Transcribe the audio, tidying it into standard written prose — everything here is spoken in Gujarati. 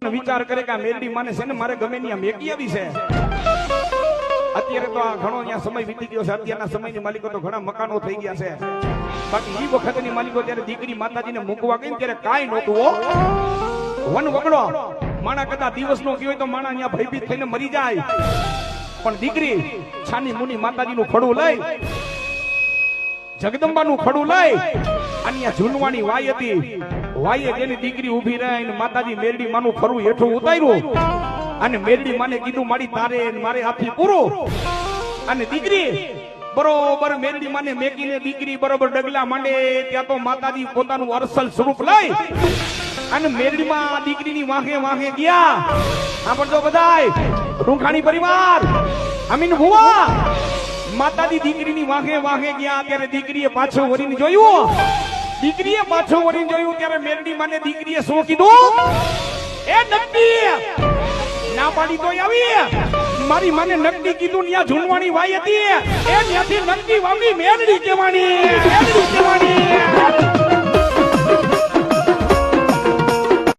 વિચાર કરે કે આ મેરડી માને છે ને મારે ગમે ની આ મેકી આવી છે. અત્યારે તો આ ઘણો અહીંયા સમય વીતી ગયો છે. અત્યારના સમયની માલિકો તો ઘણા મકાનો થઈ ગયા છે. બાકી એ વખતની માલિકો ત્યારે દીકરી માતાજીને મૂકવા ગઈ ત્યારે કાંઈ નહોતું હો. વન વગડો માણા કદાચ દિવસ નો ગયો તો માણા અહીંયા ભયભીત થઈને મરી જાય. પણ દીકરી છાની મુની માતાજીનું ખડું લઈ, જગદંબાનું ખડું લઈ અને આ ઝૂલવાની વાય હતી. વાયે તેની દીકરી ઊભી રહીને માતાજી મેરડી માનું ખરું હેઠું ઉતાર્યું અને મેરડી માને કીધું મારી તારે મારે આથી પૂરું. અને દીકરી બરોબર મેરડી માને મેકીને દીકરી બરોબર ડગલા માંડે ત્યાં તો માતાજી પોતાનું અરસલ સ્વરૂપ લઈ અને મેરડીમાં દીકરીની વાહે વાહે ગયા. સાંભળજો બધાય, રૂંખાણી પરિવાર, અમીન ભુવા, માતાજી દીકરીની વાહે વાહે ગયા. ત્યારે દીકરીએ પાછો વળીને જોયું. દીકરીએ પાછો વળીને જોયું ત્યારે મેરડી માને દીકરીએ શું કીધું? એ નકડી ના પાડી તો આવી. મારી માને નકડી કીધું ત્યાં ઝૂલવાની વાય હતી. એ ત્યાંથી નકડી વાવડી મેરડી કહેવાની, મેરડી કહેવાની.